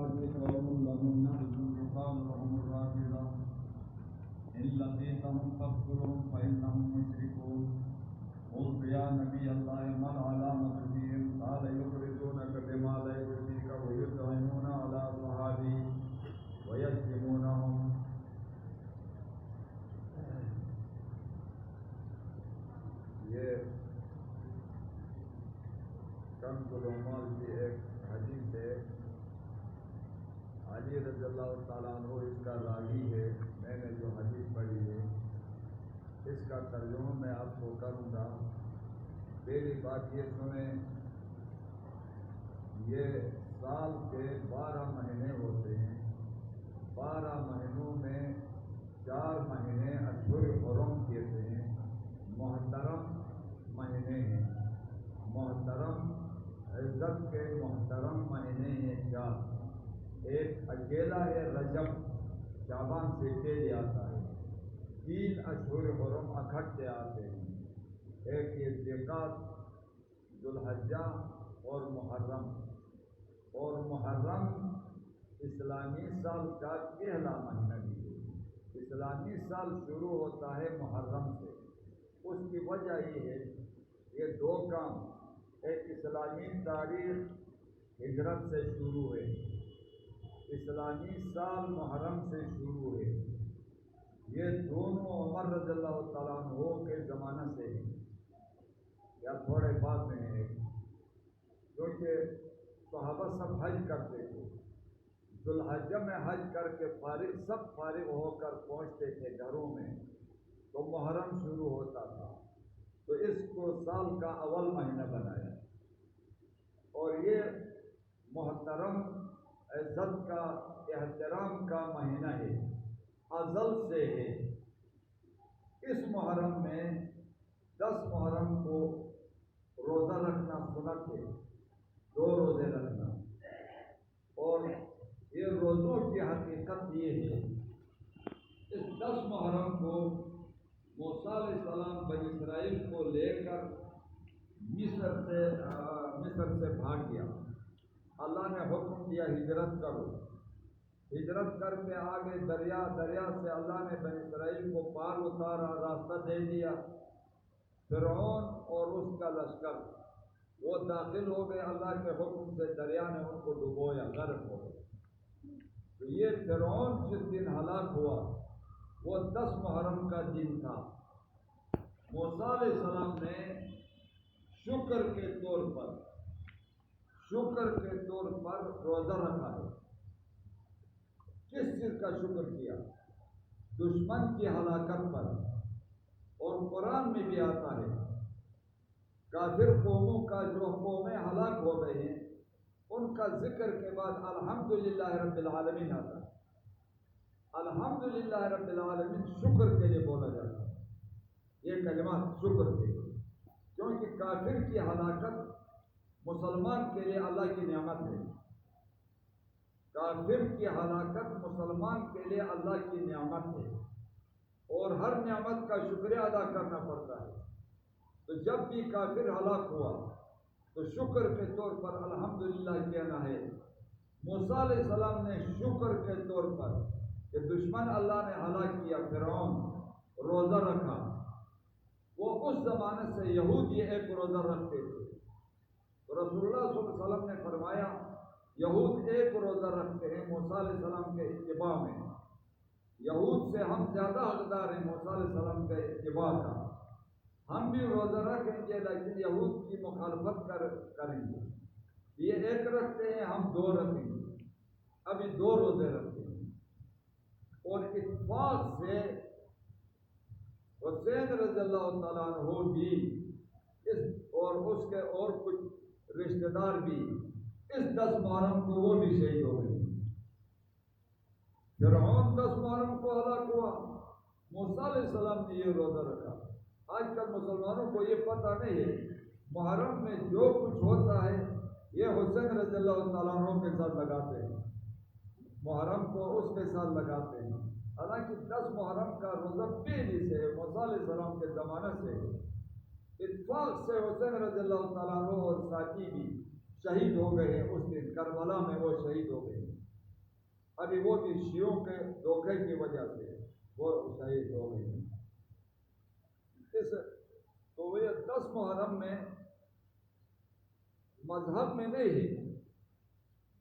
قوم لهم نعبد يقال لهم الرافضة إن لقيتهم فاقتلهم فإنهم مشركون قلت يا نبي الله ما العلامة فيهم قال يخرجونك بما لا يرضيك ويطعنون على أصحابي ويشتمونهم. یہ کنز العمال کی ایک حدیث ہے. علی رضی اللہ تعالیٰ عنہ اس کا راوی ہے. میں نے جو حدیث پڑھی ہے اس کا ترجمہ میں آپ کو کروں گا. پہلی بات یہ سنیں، یہ سال کے 12 مہینے ہوتے ہیں. 12 مہینوں میں 4 مہینے اشہر حرم کہتے ہیں، محترم مہینے ہیں. محترم عزت کے محترم مہینے ہیں 4. ایک اکیلا ہے رجب، شعبان سے پہلے آتا ہے. 3 اشہر حرم اکٹھے آتے ہیں. ایک یہ ذیقعد، ذوالحجہ اور محرم. اور محرم اسلامی سال کا پہلا مہینہ بھی ہے. اسلامی سال شروع ہوتا ہے محرم سے. اس کی وجہ یہ ہے، یہ 2 کام، ایک اسلامی تاریخ ہجرت سے شروع ہے، اسلامی سال محرم سے شروع ہے. یہ دونوں عمر رضی اللہ تعالیٰ عنہ کے زمانہ سے ہیں یا تھوڑے بعد میں ہیں، کیونکہ صحابہ سب حج کرتے تھے. ذوالحجہ میں حج کر کے سب فارغ ہو کر پہنچتے تھے گھروں میں، تو محرم شروع ہوتا تھا. تو اس کو سال کا اول مہینہ بنایا. اور یہ محترم عزت کا، احترام کا مہینہ ہے، ازل سے ہے. اس محرم میں 10 محرم کو روزہ رکھنا سنت ہے، 2 روزے رکھنا. اور یہ روزوں کی حقیقت یہ ہے، اس 10 محرم کو موسیٰ علیہ السلام بنی اسرائیل کو لے کر مصر سے بھاگ گیا. اللہ نے حکم دیا ہجرت کرو. ہجرت کر کے آگے دریا سے اللہ نے بنی اسرائیل کو پار اتارا، راستہ دے دیا. فرعون اور اس کا لشکر وہ داخل ہو گئے اللہ کے حکم سے، دریا نے ان کو ڈبویا، غرق ہو گئے. تو یہ فرعون جس دن ہلاک ہوا وہ 10 محرم کا دن تھا. موسیٰ علیہ السلام نے شکر کے طور پر روزہ رکھا ہے. کس چیز کا شکر کیا؟ دشمن کی ہلاکت پر. اور قرآن میں بھی آتا ہے کافر قوموں کا، جو قومیں ہلاک ہو گئے ہیں ان کا ذکر کے بعد الحمدللہ رب العالمین آتا ہے. الحمدللہ رب العالمین شکر کے لیے بولا جاتا ہے. یہ کلمات شکر کے لیے، کیونکہ کافر کی ہلاکت مسلمان کے لیے اللہ کی نعمت ہے. کافر کی ہلاکت مسلمان کے لیے اللہ کی نعمت ہے، اور ہر نعمت کا شکریہ ادا کرنا پڑتا ہے. تو جب بھی کافر ہلاک ہوا تو شکر کے طور پر الحمدللہ کہنا ہے. موسیٰ علیہ السلام نے شکر کے طور پر کہ دشمن اللہ نے ہلاک کیا فرعون، روزہ رکھا. وہ اس زمانے سے یہودی ایک روزہ رکھتے تھے. تو رسول اللہ صلی اللہ علیہ وسلم نے فرمایا یہود ایک روزہ رکھتے ہیں موسیٰ علیہ السلام کے اتباع میں. یہود سے ہم زیادہ حقدار ہیں موسیٰ علیہ السلام کے اتباع کا. ہم بھی روزہ رکھیں گے لیکن یہود کی مخالفت کریں گے. یہ ایک رکھتے ہیں، ہم 2 رکھیں گے. ابھی 2 روزے رکھتے ہیں. اور اتفاق سے حسین رضی اللہ تعالیٰ عنہ بھی اور اس کے اور کچھ رشتہ دار بھی اس 10 محرم کو وہ بھی شہید ہو گئے. فرعون 10 محرم کو ہلاک ہوا، موسیٰ علیہ السلام نے یہ روزہ رکھا. آج کل مسلمانوں کو یہ پتہ نہیں ہے محرم میں جو کچھ ہوتا ہے یہ حسین رضی اللہ تعالیٰ عنہ کے ساتھ لگاتے ہیں، محرم کو اس کے ساتھ لگاتے ہیں. حالانکہ 10 محرم کا روزہ پہلے سے موسیٰ علیہ السلام کے زمانے سے. اتفاق سے حسین رضی اللہ تعالیٰ عنہ اور ساتھی بھی شہید ہو گئے ہیں. اس دن کربلا میں وہ شہید ہو گئے. ابھی وہ بھی شیعوں کے دھوکے کی وجہ سے وہ شہید ہو گئی. تو یہ 10 محرم میں مذہب میں نہیں ہے،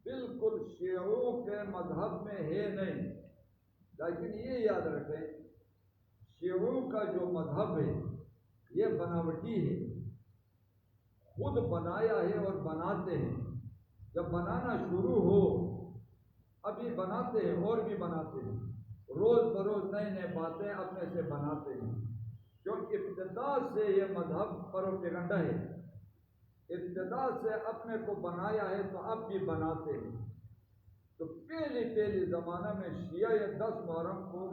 بالکل شیعوں کے مذہب میں ہے نہیں. لیکن یہ یاد رکھیں شیعوں کا جو مذہب ہے یہ بناوٹی ہے، خود بنایا ہے اور بناتے ہیں. جب بنانا شروع ہو، ابھی بناتے ہیں اور بھی بناتے ہیں، روز بروز نئے نئے باتیں اپنے سے بناتے ہیں، کیونکہ ابتدا سے یہ مذہب پروپیگنڈا ہے، ابتدا سے اپنے کو بنایا ہے تو اب بھی بناتے ہیں. تو پہلی زمانہ میں شیعہ یہ 10 محرم کو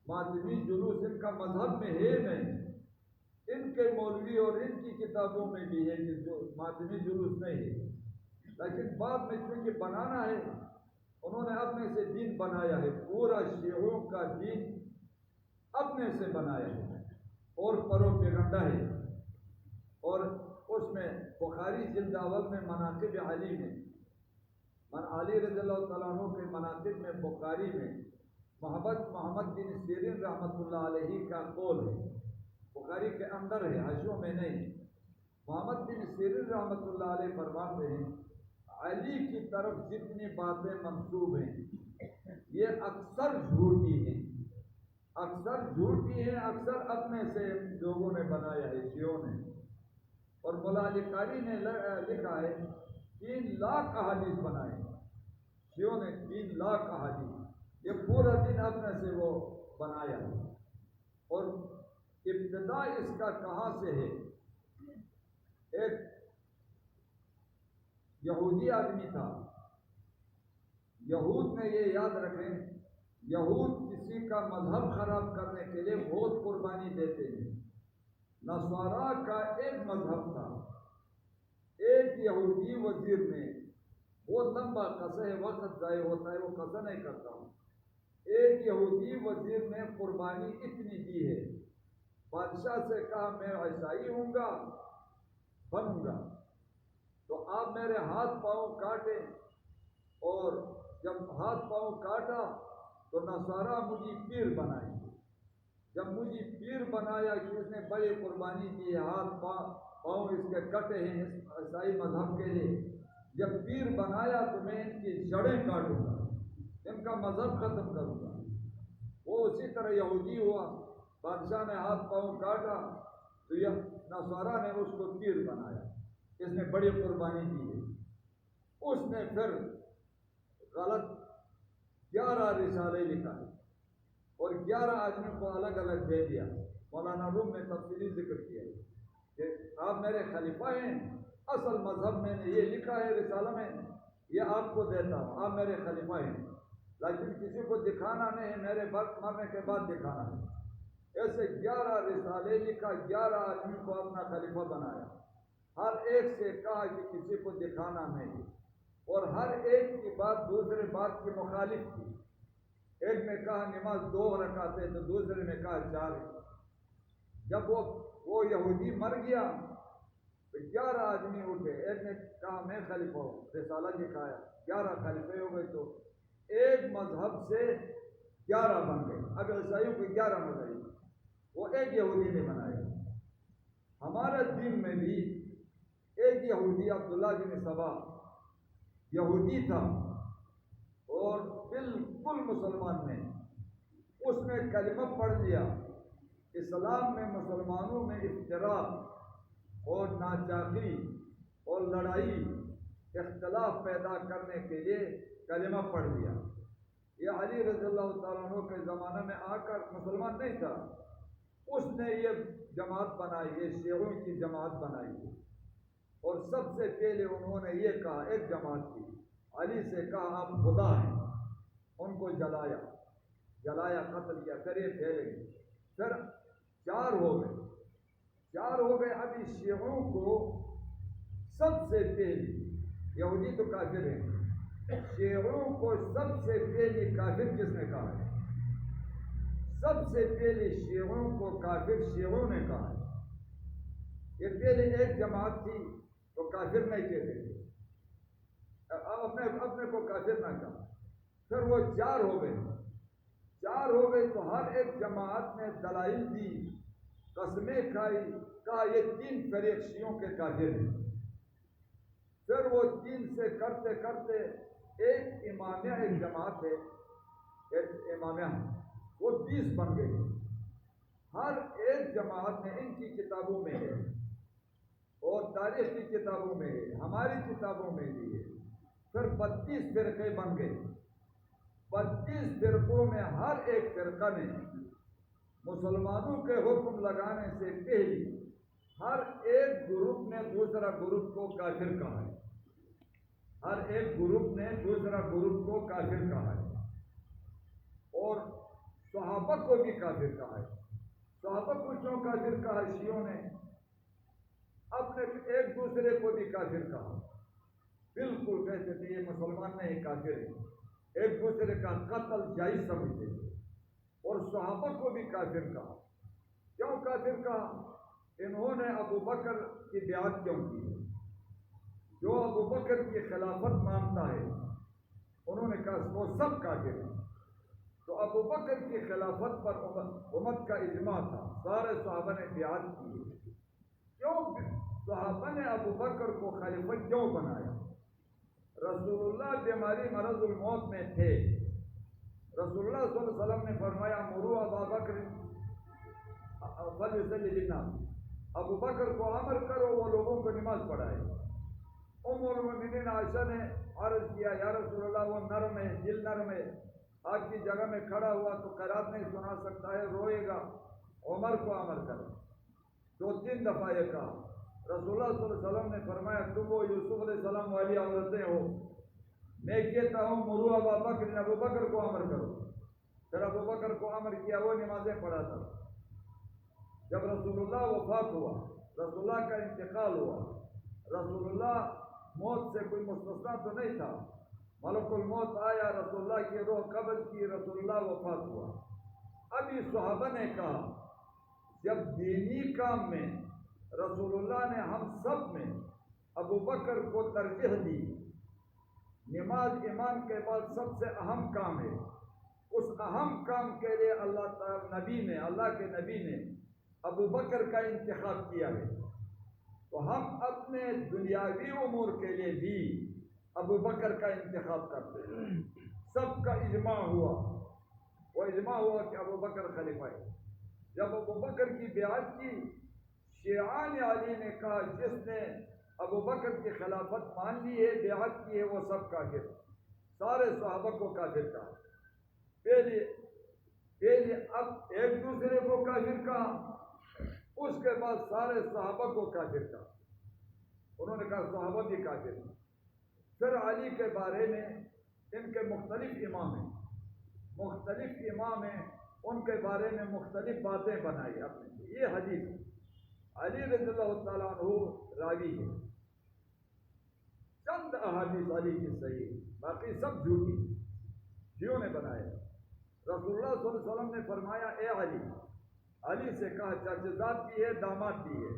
ماتمی جلوس ان کا مذہب میں ہے نہیں. ان کے مولوی اور ان کی کتابوں میں بھی ہے کہ جو ماتمی جلوس نہیں ہے، لیکن بعد میں چونکہ بنانا ہے انہوں نے اپنے سے دین بنایا ہے. پورا شیعوں کا دین اپنے سے بنایا ہے اور پروپیگنڈا ہے. اور اس میں بخاری جلد اول میں مناقب علی میں علی رضی اللہ تعالیٰ عنہ کے مناقب میں بخاری میں محمد بن سیرین رحمۃ اللہ علیہ کا قول ہے، بخاری کے اندر ہے، حاشیوں میں نہیں. محمد بن سیرین رحمۃ اللہ علیہ فرماتے ہیں علی کی طرف جتنی باتیں منسوب ہیں یہ اکثر جھوٹی ہیں، اکثر جھوٹی ہیں، اکثر اپنے سے لوگوں نے بنایا ہے شیعوں نے. اور مولا علی قاری نے لکھا ہے 3 لاکھ احادیث بنائے شیعوں نے، 3 لاکھ احادیث، یہ پورا دن اپنے سے وہ بنایا ہے. اور ابتدا اس کا کہاں سے ہے؟ ایک یہودی آدمی تھا، یہود میں یہ یاد رکھیں یہود کسی کا مذہب خراب کرنے کے لیے بہت قربانی دیتے ہیں. نصارہ کا ایک مذہب تھا، ایک یہودی وزیر نے، بہت لمبا قصہ ہے، وقت ضائع ہوتا ہے وہ قصہ نہیں کرتا ہوں. ایک یہودی وزیر نے قربانی اتنی دی ہے، بادشاہ سے کہا میں عیسائی ہوں گا، بنوں گا، تو آپ میرے ہاتھ پاؤں کاٹیں. اور جب ہاتھ پاؤں کاٹا تو نصارہ مجھے پیر بنائیں گے. جب مجھے پیر بنایا کہ اس نے بڑی قربانی دی ہے، ہاتھ پاؤں اس کے کٹے ہیں عیسائی مذہب کے لیے، جب پیر بنایا تو میں ان کی جڑیں کاٹوں گا، ان کا مذہب ختم کروں گا. وہ اسی طرح یہودی ہوا، بادشاہ نے ہاتھ پاؤں کاٹا تو یہ نصارہ نے اس کو پیر بنایا، اس نے بڑی قربانی دی ہے. اس نے پھر غلط 11 رسالے لکھا ہے اور 11 آدمی کو الگ الگ دے دیا. مولانا روم نے تفصیلی ذکر کیا ہے کہ آپ میرے خلیفہ ہیں، اصل مذہب میں نے یہ لکھا ہے رسالہ میں، یہ آپ کو دیتا ہوں، آپ میرے خلیفہ ہیں، لیکن کسی کو دکھانا نہیں ہے، میرے وقت مرنے کے بعد دکھانا ہے. ایسے 11 رسالے لکھا، 11 آدمی کو اپنا خلیفہ بنایا، ہر ایک سے کہا کہ کسی کو دکھانا نہیں، اور ہر ایک کی بات دوسرے بات کی مخالف تھی. ایک نے کہا نماز 2 رکعتیں تو دوسرے نے کہا 4. جب وہ یہودی مر گیا تو 11 آدمی اٹھے، ایک نے کہا میں خلیفہ ہوں، رسالہ دکھایا، 11 خلیفے ہو گئے. تو ایک مذہب سے 11 بن گئے. اب عیسائیوں کے 11 مذہب وہ ایک یہودی نے بنائے. ہمارے دین میں بھی ایک یہودی عبداللہ بن سبا یہودی تھا اور بالکل مسلمان نہیں، اس نے کلمہ پڑھ لیا. اسلام میں مسلمانوں میں اختلاف اور ناچاقی اور لڑائی اختلاف پیدا کرنے کے لیے کلمہ پڑھ لیا. یہ علی رضی اللہ تعالیٰ عنہ کے زمانے میں آ کر مسلمان نہیں تھا، اس نے یہ جماعت بنائی، یہ شیعوں کی جماعت بنائی. اور سب سے پہلے انہوں نے یہ کہا، ایک جماعت کی، علی سے کہا آپ خدا ہیں، ان کو جلایا، قتل کیا، پھر یہ پھیلے گئے. پھر 4 ہو گئے. ابھی شیعوں کو سب سے پہلی، یہودی تو کافر ہیں، شیعوں کو سب سے پہلی کافر کس نے کہا ہے؟ سب سے پہلے شیعوں کو کافر شیعوں نے کہا ہے. یہ پہلے ایک جماعت تھی تو کافر نہیں کہتے تھے، اپنے کو کافر نہ کہا. پھر وہ چار ہو گئے تو ہر ایک جماعت نے دلائل دی، قسمیں کھائی، کہا یہ تین فریق شیعوں کے کافر ہیں۔ پھر وہ تین سے کرتے کرتے ایک امامیہ ایک جماعت ہے، ایک امامیہ وہ 20 بن گئی۔ ہر ایک جماعت نے ان کی کتابوں میں ہے اور تاریخ کی کتابوں میں ہے، ہماری کتابوں میں بھی ہے۔ پھر 32 فرقے بن گئے۔ 32 فرقوں میں ہر ایک فرقہ نے مسلمانوں کے حکم لگانے سے پہلے ہر ایک گروپ نے دوسرا گروپ کو کافر کہا ہے، ہر ایک گروپ نے دوسرا گروپ کو کافر کہا ہے، اور صحابہ کو بھی کافر کہا ہے۔ صحابہ کو کیوں کافر کہا؟ شیعوں نے اپنے ایک دوسرے کو بھی کافر کہا، بالکل کہتے تھے یہ مسلمان نہیں کافر ہے، ایک دوسرے کا قتل جائز سمجھتے تھے، اور صحابہ کو بھی کافر کہا۔ کیوں کافر کہا؟ انہوں نے ابو بکر کی بیعت کیوں کی؟ جو ابو بکر کی خلافت مانتا ہے انہوں نے کہا وہ سب کافر ہیں۔ تو ابو بکر کی خلافت پر امت کا اجماع تھا، سارے صحابہ نے بیعت کی۔ کیوں صحابہ نے ابو بکر کو خلیفہ کیوں بنایا؟ رسول اللہ بیماری مرض الموت میں تھے، رسول اللہ صلی اللہ علیہ وسلم نے فرمایا مروا ابا بکر فلیصلی بالناس، ابو بکر کو امر کرو وہ لوگوں کو نماز پڑھائے۔ ام المؤمنین عائشہ نے عرض کیا یا رسول اللہ وہ نرم ہے، دل نرم ہے، آپ کی جگہ میں کھڑا ہوا تو قرات نہیں سنا سکتا ہے، روئے گا، عمر کو امر کرو۔ 2-3 دفعہ یہ کہا۔ رسول اللہ صلی اللہ علیہ وسلم نے فرمایا تم وہ یوسف علیہ السلام والی عورتیں ہو، میں کہتا ہوں مروا ابا بکر، ابو بکر کو امر کرو۔ پھر ابو بکر کو امر کیا، وہ نمازیں پڑھاتا۔ جب رسول اللہ وفات ہوا، رسول اللہ کا انتقال ہوا، رسول اللہ موت سے کوئی مستثنا تو نہیں تھا، ملک الموت آیا، رسول اللہ کی روح قبض کی، رسول اللہ وفات ہوا۔ ابھی صحابہ نے کہا جب دینی کام میں رسول اللہ نے ہم سب میں ابو بکر کو ترجیح دی، نماز ایمان کے بعد سب سے اہم کام ہے، اس اہم کام کے لیے اللہ کے نبی نے ابو بکر کا انتخاب کیا ہے، تو ہم اپنے دنیاوی امور کے لیے بھی ابو بکر کا انتخاب کرتے ہیں۔ سب کا اجماع ہوا، وہ اجماع ہوا کہ ابو بکر خلیفہ ہے۔ جب ابو بکر کی بیعت کی، شیعان علی نے کہا جس نے ابو بکر کی خلافت مان لی ہے، بیعت کی ہے، وہ سب کافر، سارے صحابہ کو کافر کہا۔ پہلے اب ایک دوسرے کو کافر کہا، اس کے بعد سارے صحابہ کو کافر کہا، انہوں نے کہا صحابہ بھی کافر ہیں۔ پھر علی کے بارے میں ان کے مختلف امام ہیں، ان کے بارے میں مختلف باتیں بنائی اپنے۔ یہ حدیث علی رضی اللہ تعالیٰ عنہ راوی ہے، چند احادیث علی کی صحیح، باقی سب جھوٹی شیعوں نے بنائے۔ رسول اللہ صلی اللہ علیہ وسلم نے فرمایا اے علی سے کہا چچزاد کی ہے، داماد کی ہے،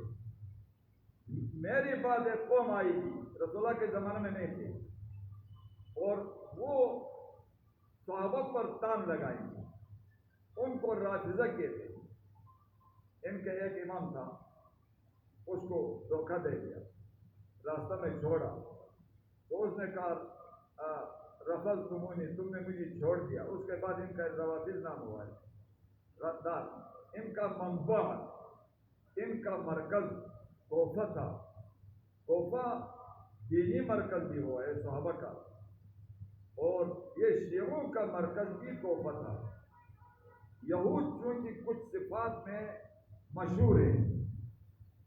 میری بعد ایک قوم آئی تھی، رسول اللہ کے زمانے میں نہیں تھے، اور وہ صحابہ پر تان لگائیں گے، ان کو رافضہ کہتے ہیں۔ ان کے ایک امام تھا، اس کو دھوکہ دے دیا، راستہ میں چھوڑا، تو اس نے کہا رفض تمونی، تم نے مجھے چھوڑ دیا۔ اس کے بعد ان کا روافض نام ہوا ہے، ردار۔ ان کا منبع، ان کا مرکز کوفہ تھا، کوفہ دینی مرکز بھی ہوا ہے صحابہ کا، اور یہ شیعوں کا مرکز بھی کوفہ تھا۔ یہود چونکہ کچھ صفات میں مشہور ہیں،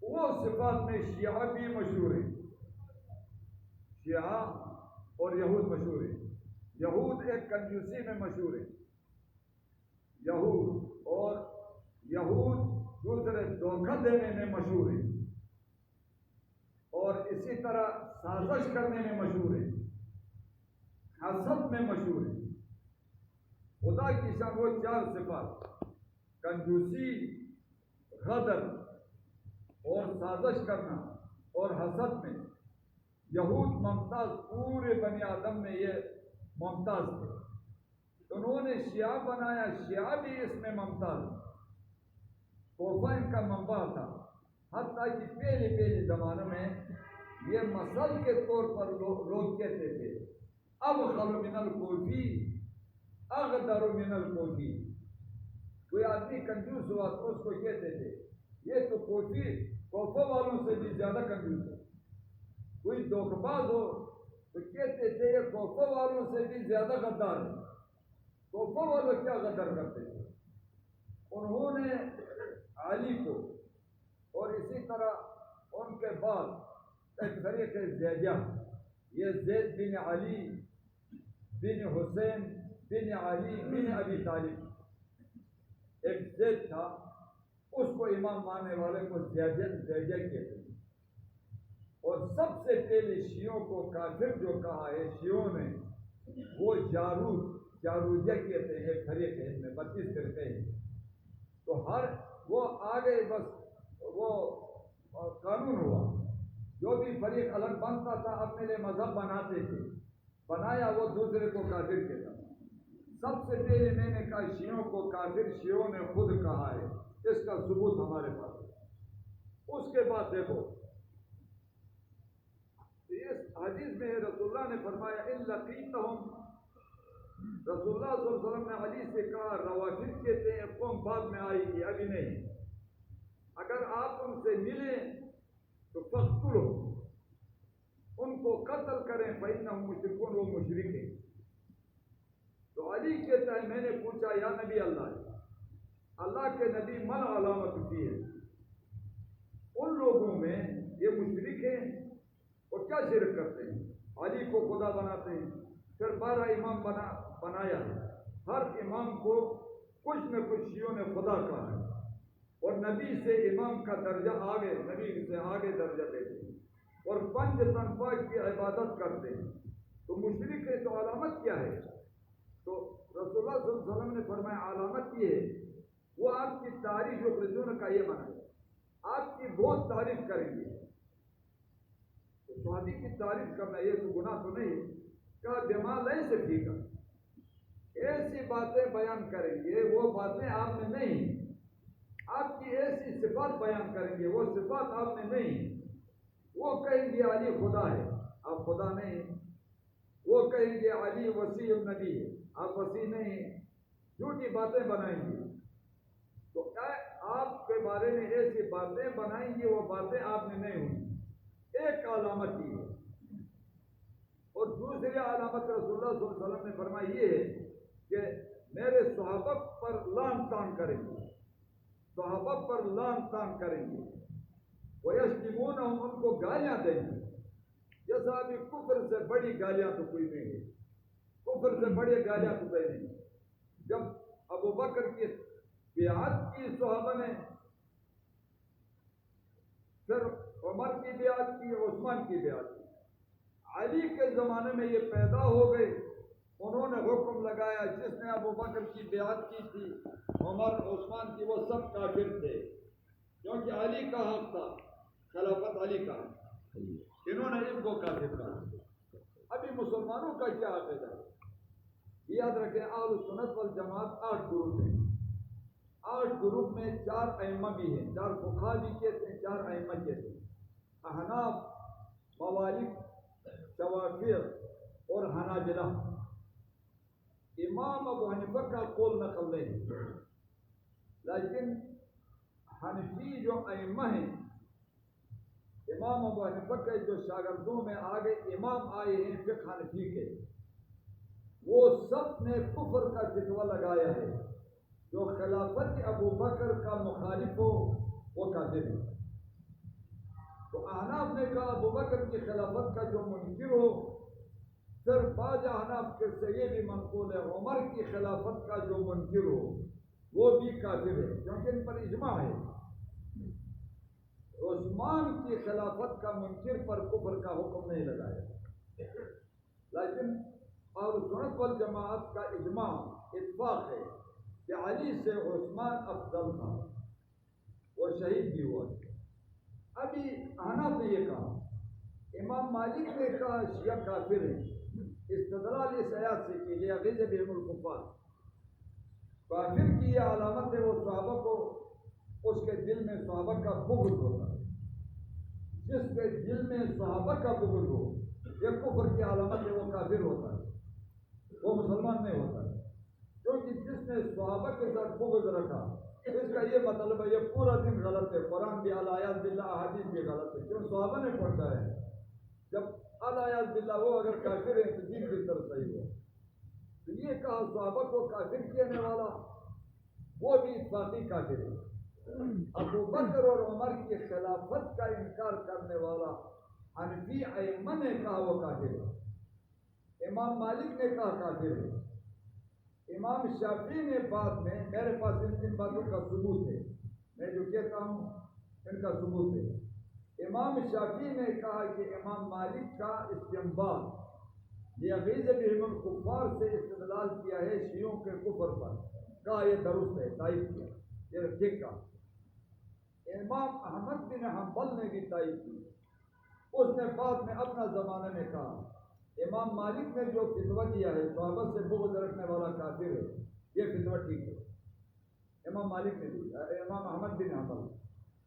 وہ صفات میں شیعہ بھی مشہور ہیں، شیعہ اور یہود مشہور ہیں۔ یہود ایک کنجوسی میں مشہور ہیں، یہود دوسرے دھوکہ دینے میں مشہور ہیں، اور اسی طرح سازش کرنے میں مشہور ہیں، حسد میں مشہور ہیں۔ خدا کی شان وہ 4 صفات، کنجوسی، غدر اور سازش کرنا اور حسد میں یہود ممتاز، پورے بنی آدم میں یہ ممتاز تھے۔ انہوں نے شیعہ بنایا، شیعہ بھی اس میں ممتاز، کوفہ ان کا منبع تھا، حتیٰ کہ پہلے زمانوں میں یہ مثل کے طور پر لوگ کہتے تھے ابخل من الکوفی اغدر من الکوفی، کوئی آدمی کنجوس ہوا تو اس کو کہتے تھے یہ تو کوفہ والوں سے بھی زیادہ کنجوس ہے، کوئی دھوکہ باز ہو تو کہتے تھے یہ کوفہ والوں سے بھی زیادہ غدار ہے۔ کوفہ والوں کیا غدر کرتے تھے؟ انہوں نے علی کو اور اسی طرح ان کے بعد ایک فریق زیدیہ، یہ زید بن علی بن حسین بن علی بن ابی طالب، ایک زید تھا، اس کو امام ماننے والے کو زیدیہ کہتے ہیں۔ اور سب سے پہلے شیعوں کو کافر جو کہا ہے شیعوں نے وہ جارودیہ کہتے ہیں، ایک فریق ہے، ان میں 32 فرقے ہیں، تو وہ آگے بس وہ قانون ہوا، جو بھی فریق الگ بنتا تھا اپنے لیے مذہب بناتے تھے، بنایا وہ دوسرے کو کافر کہتا تھا۔ سب سے پہلے میں نے کہا شیعوں کو کافر شیعوں نے خود کہا ہے، اس کا ثبوت ہمارے پاس ہے۔ اس کے بعد دیکھو اس حدیث میں رسول اللہ نے فرمایا ان لقیتہم، رسول اللہ صلی اللہ علیہ وسلم نے علی سے کہا روافض کہتے ہیں قوم بعد میں آئے گی، ابھی نہیں، اگر آپ ان سے ملیں تو فقتلو، ان کو قتل کریں، فإنہم مشرکون، وہ مشرک ہیں۔ تو علی کہتا ہے میں نے پوچھا یا نبی اللہ کے نبی من علامت کی ہے ان لوگوں میں یہ مشرک ہیں اور کیا شرک کرتے ہیں، علی کو خدا بناتے ہیں، پھر 12 امام بنایا ہے، ہر امام کو کچھ نہ کچھ شیعوں نے خدا کہا ہے، اور نبی سے امام کا درجہ آگے، نبی سے آگے درجہ دیتے ہیں، اور 5 تنخواہ کی عبادت کرتے ہیں، تو مشرک ہے تو علامت کیا ہے؟ تو رسول اللہ صلی اللہ علیہ وسلم نے فرمایا علامت یہ ہے وہ آپ کی تعریف یخرجون کا یہ معنی ہے، آپ کی بہت تعریف کریں گے۔ تو صحابی کی تعریف کرنا یہ تو گناہ تو نہیں، کہا دماغ نہیں سے ٹھیک ہے، ایسی باتیں بیان کریں گے وہ باتیں آپ میں نہیں، آپ کی ایسی صفات بیان کریں گے وہ صفات آپ میں نہیں، وہ کہیں گے علی خدا ہے، آپ خدا نہیں، وہ کہیں گے علی وسیع النبی ہے، آپ وسیع نہیں، جھوٹی باتیں بنائیں گے، تو کیا آپ کے بارے میں ایسی باتیں بنائیں گے وہ باتیں آپ میں نہیں ہوں گی، ایک علامت ہی ہے۔ اور دوسری علامت رسول اللہ صلی اللہ علیہ وسلم نے فرمائی یہ ہے کہ میرے صحابہ پر لعن طعن کریں گے، صحابہ پر لعن طعن کریں گے، وَيَشْتِمُونَهُمْ، ان کو گالیاں دیں گے، جیسا ابھی کفر سے بڑی گالیاں تو کوئی نہیں ہے، کفر سے بڑی گالیاں تو کوئی نہیں۔ جب ابو بکر کی بیعت کی صحابہ نے، پھر عمر کی بیعت کی، عثمان کی بیعت کی، علی کے زمانے میں یہ پیدا ہو گئے، انہوں نے حکم لگایا جس نے ابو بکر کی بیعت کی تھی، عمر عثمان کی، وہ سب کافر تھے، کیونکہ علی کا حق تھا، خلافت علی کا، انہوں نے ان کو کافر کہا۔ ابھی مسلمانوں کا کیا عقیدہ ہے؟ یاد رکھیں اہل سنت والجماعت 8 گروپ ہیں، 8 گروپ میں 4 ائمہ بھی ہیں، 4 فقہا بھی کہتے ہیں، 4 ائمہ کہتے ہیں، احناف، موالک، شوافیہ اور حنابلہ۔ امام ابو حنیفہ کا قول نقل نہیں، لیکن حنفی جو ائمہ ہیں، امام ابو حنیفہ کے جو شاگردوں میں آگے امام آئے ہیں فقہ حنفی کے، وہ سب نے کفر کا فتویٰ لگایا ہے، جو خلافت ابو بکر کا مخالف ہو وہ کافر ہے۔ تو احناف نے کہا ابو بکر کی خلافت کا جو منکر ہو، پھر بعض احناف سے یہ بھی منقول ہے عمر کی خلافت کا جو منکر ہو وہ بھی کافر ہے، کیونکہ ان پر اجماع ہے، عثمان کی خلافت کا منکر پر کفر کا حکم نہیں لگایا، لیکن اور سنت والجماعت کا اجماع اتفاق ہے کہ علی سے عثمان افضل تھا، وہ شہید بھی ہوا۔ ابھی احناف نے یہ کہا، امام مالک نے کہا شیعہ کافر ہیں، استدلال اس آیات سے کیجئے لیغیظ بہم الکفار. کافر کی یہ علامت ہے، وہ صحابہ کو اس کے دل میں صحابہ کا بغض ہوتا ہے. جس کے دل میں صحابہ کا بغض ہو، یہ کفر کی علامت ہے، وہ کافر ہوتا ہے، وہ مسلمان نہیں ہوتا ہے. کیونکہ جس نے صحابہ کے ساتھ بغض رکھا، اس کا یہ مطلب ہے یہ پورا دن غلط ہے. قرآن بھی الآیات باللہ، احادیث بھی غلط ہے. کیوں؟ صحابہ نے پڑھتا ہے. جب الآیات باللہ وہ اگر کافر ہے تو دین کس طرح صحیح ہوا؟ تو یہ کہا صحابہ کو کافر کہنے والا وہ بھی اتفاقی کافر ہے. ابو بکر اور عمر کی خلافت کا انکار کرنے والا حنفی ائمہ نے کہا وہ کافر ہے. امام مالک نے کہا کافر ہے. امام شافعی نے بعد میں، میرے پاس ان باتوں کا ثبوت ہے، میں جو کہتا ہوں ان کا ثبوت ہے. امام شافعی نے کہا کہ امام مالک کا استنباط لیغیظ بہم الکفار سے استدلال کیا ہے شیعوں کے کفر پر. کہا یہ درست ہے، تائید کیا، یہ ٹھیک کہا. امام احمد بن حنبل نے بھی تائید کی. اس نے بعد میں اپنا زمانے میں کہا امام مالک نے جو فتویٰ دیا ہے صحابہ سے بغض رکھنے والا کافر ہے، یہ فتویٰ ٹھیک ہے. امام مالک نے دی، امام احمد بن حنبل.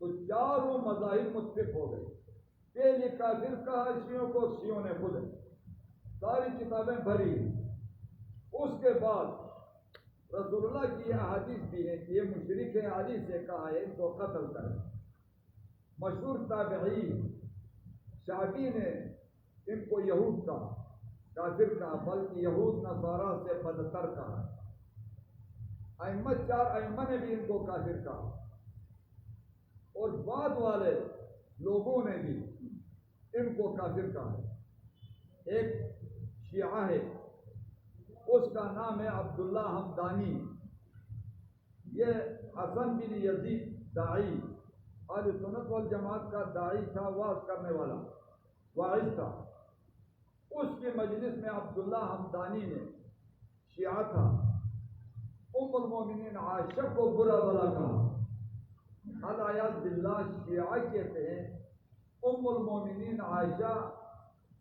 تو چاروں مذاہب متفق ہو گئے. پہلے کافر کہا شیعوں کو، شیعوں نے خود ساری کتابیں بھری. اس کے بعد رسول اللہ کی یہ احادیث بھی ہے کہ یہ مشرک ہے، علی سے کہا ہے ان کو قتل کریں. مشہور تابعی شعبی نے ان کو یہود کا کافر کہا، بلکہ یہود نصارہ سے بدتر کہا. ائمہ، چار ائمہ نے بھی ان کو کافر کہا، اور بعد والے لوگوں نے بھی ان کو کافر کہا. ایک شیعہ ہے، اس کا نام ہے عبداللہ حمدانی. یہ حسن بن یزید داعی، اہل سنت والجماعت کا داعی تھا، واعظ کرنے والا واعظ تھا. اس کی مجلس میں عبداللہ حمدانی نے، شیعہ تھا، ام المومنین عائشہ کو برا بلا کہا. الآیات باللہ شیعہ کہتے ہیں ام المومنین عائشہ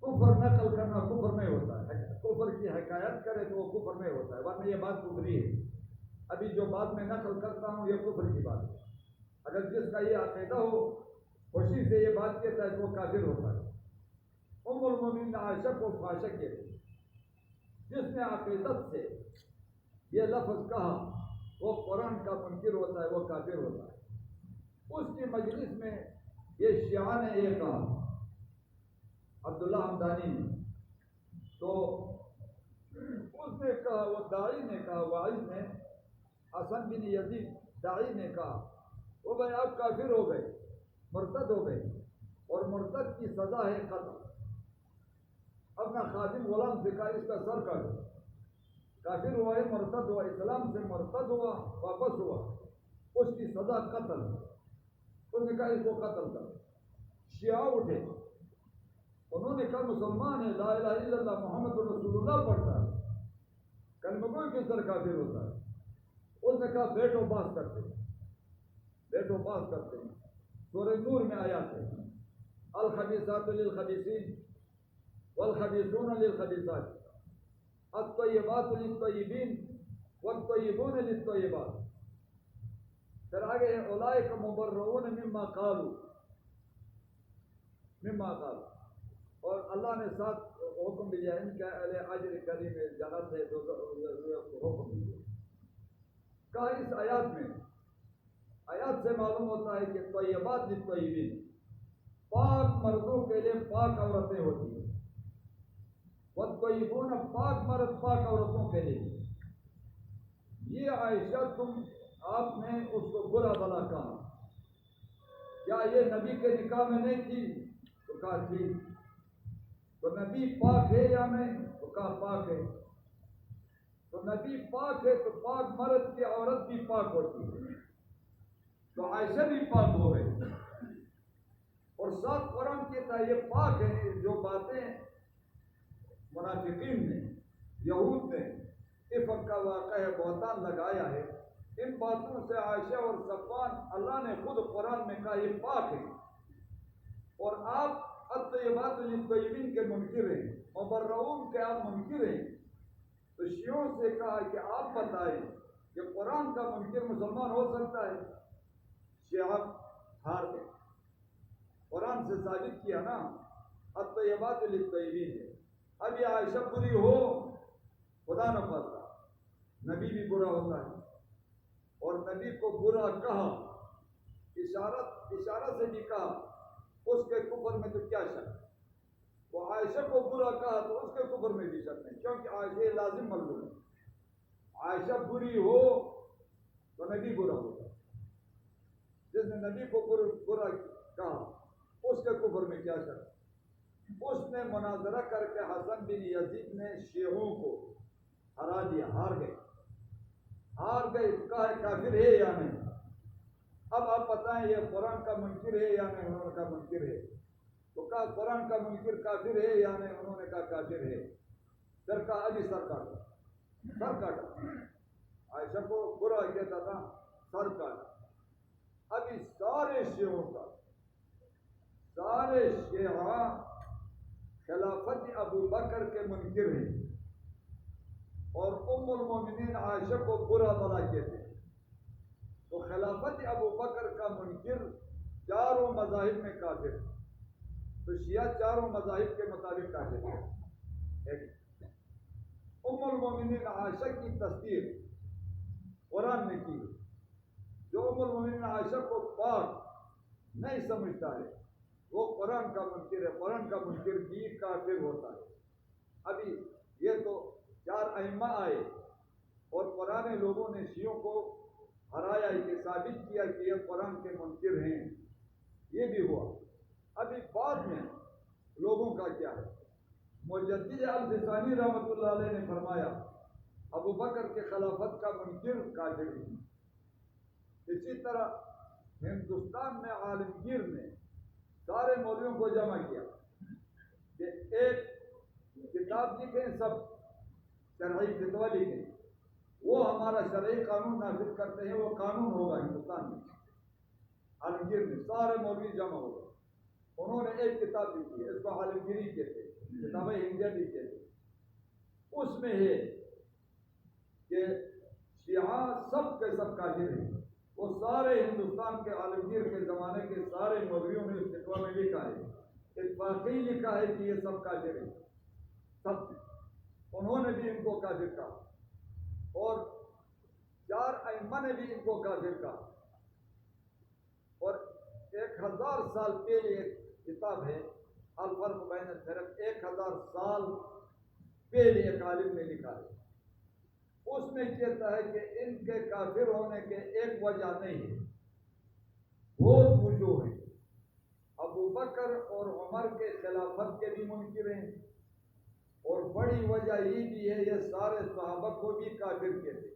کفر نقل کرنا کفر نہیں ہوتا ہے. کفر کی حکایت کرے تو وہ کفر نہیں ہوتا ہے، ورنہ یہ بات کفری ہے. ابھی جو بات میں نقل کرتا ہوں یہ کفر کی بات ہے. اگر جس کا یہ عقیدہ ہو، خوشی سے یہ بات کہتا ہے تو وہ کافر ہوتا ہے. ام المومنین عائشہ کو فاشق کہتے ہیں. جس نے عقیدت سے یہ لفظ کہا وہ قرآن کا منکر ہوتا ہے، وہ کافر ہوتا ہے. اس کی مجلس میں یہ شیعہ نے یہ کہا، عبداللہ حمدانی نے. تو اس نے کہا، وہ داعی نے کہا، واعظ نے، حسن بن یزید داعی نے کہا وہ بھائی آپ کافر ہو گئے، مرتد ہو گئے، اور مرتد کی سزا ہے قتل. اپنا خادم غلام سے کہا اس کا سر کاٹ. کافر ہوا ہے، مرتد ہوا، اسلام سے مرتد ہوا، واپس ہوا، اس کی سزا قتل. اس نے کہا اس کو قتل کر. شیعہ اٹھے، انہوں نے کہا مسلمان ہے، لا الہ الا اللہ محمد رسول اللہ پڑھتا ہے، کلمہ گوئی کس طرح کافر ہوتا ہے؟ اس نے کہا بیٹو باس کرتے ہیں، بیٹو باس کرتے ہیں. سورہ نور میں آیات ہے الخبیثات للخبیثین والخبیثون للخبیثات الطیبات للطیبین والطیبون للطیبات. پھر آگے ہے اولئک مبرؤون مما قالوا، اور اللہ نے ساتھ حکم دیا ان کا اجر کریم جنت ہے، حکم دیا. کہا اس آیات سے معلوم ہوتا ہے کہ طیبات للطیبین، پاک مردوں کے لیے پاک عورتیں ہوتی ہیں، والطیبون پاک مرد پاک عورتوں کے لیے. یہ عائشہ آپ نے اس کو برا بلا کہا، کیا یہ نبی کے نکاح میں نہیں تھی؟ تو کہا تھی. تو نبی پاک ہے یا نہیں؟ تو کہا پاک ہے. تو نبی پاک ہے تو پاک مرد کی عورت بھی پاک ہوتی ہے، تو عائشہ بھی پاک ہو گئی. اور ساتھ قرآن کہتا ہے یہ پاک ہے. جو باتیں منافقین نے، یہود نے افک کا واقعہ بہتان لگایا ہے، ان باتوں سے عائشہ اور صفوان، اللہ نے خود قرآن میں کہا یہ پاک ہے، اور آپ الطیبات للطیبین کے منکر ہیں، مبرؤون کے آپ منکر ہیں. تو شیعوں سے کہا کہ آپ بتائیں کہ قرآن کا منکر مسلمان ہو سکتا ہے؟ شیعہ ہار گئے. قرآن سے ثابت کیا نا الطیبات للطیبین ہے. اب یہ عائشہ بری ہو خدا نہ خواستہ نبی بھی برا ہوتا ہے، اور نبی کو برا کہا اشارہ سے بھی کہا اس کے کفر میں تو کیا شک. وہ عائشہ کو برا کہا تو اس کے کفر میں بھی شک نہیں، کیونکہ عائشہ لازم ملزوم ہے. عائشہ بری ہو تو نبی برا ہوگا. جس نے نبی کو برا کہا اس کے کفر میں کیا شک. اس نے مناظرہ کر کے حسن بن یزید نے شیعوں کو ہرا دیا. ہار گئے کہا کافر ہے یا نہیں. اب آپ بتائیں یہ قرآن کا منکر ہے یا نہیں. انہوں نے کہا منکر ہے. تو کہا قرآن کا منکر کافر ہے یا نہیں. انہوں نے کہا کافر ہے. پھر کہا ابھی سر کاٹا. عائشہ کو برا کہتا تھا سر کاٹا. ابھی سارے شیعوں کا سارے شیعہ خلافت ابو بکر کے منکر ہیں اور ام المومنین عائشہ کو برا بھلا کہتے ہیں. تو خلافت ابو بکر کا منکر چاروں مذاہب میں کافر. تو شیعہ چاروں مذاہب کے مطابق کافر ہے. ام المومنین عائشہ کی تصدیق قرآن نے کی. جو ام المومنین عائشہ کو پاک نہیں سمجھتا ہے وہ قرآن کا منکر ہے. قرآن کا منکر بھی کافر ہوتا ہے. ابھی یہ تو چار ائمہ آئے اور پرانے لوگوں نے شیعوں کو ہرایا کہ ثابت کیا کہ یہ قرآن کے منکر ہیں. یہ بھی ہوا. ابھی بعد میں لوگوں کا کیا ہے. مجدد الفسانی رحمۃ اللہ علیہ نے فرمایا ابو بکر کے خلافت کا منکر کافر ہے. اسی طرح ہندوستان میں عالمگیر نے سارے مولویوں کو جمع کیا کہ ایک کتاب لکھیں, سب شرعی فتویٰ لکھیں, وہ ہمارا شرعی قانون نافذ کرتے ہیں, وہ قانون ہوگا ہندوستان میں. عالمگیر نے سارے مولوی جمع ہو گئے. انہوں نے ایک کتاب لکھی ہے, اس کو عالمگیری کہتے ہیں, کتابیں ہندیہ بھی کہتے ہیں. اس میں ہے کہ شیعہ سب کے سب کافر ہیں. وہ سارے ہندوستان کے عالمگیر کے زمانے کے سارے مولویوں نے اس فتویٰ میں لکھا ہے, اتفاقی لکھا ہے کہ یہ سب کافر ہیں. سب انہوں نے بھی ان کو کافر کہا اور چار ائمہ نے بھی ان کو کافر کہا. اور 1000 سال پہلے ایک کتاب ہے الفرق بین الفرق, 1000 سال پہلے ایک عالم نے لکھا ہے. اس میں کہتا ہے کہ ان کے کافر ہونے کے ایک وجہ نہیں ہے, بہت وجوہ ہیں. ابو بکر اور عمر کے خلافت کے بھی منکر ہیں, اور بڑی وجہ یہ بھی ہے یہ سارے صحابہ کو بھی کافر کہتے,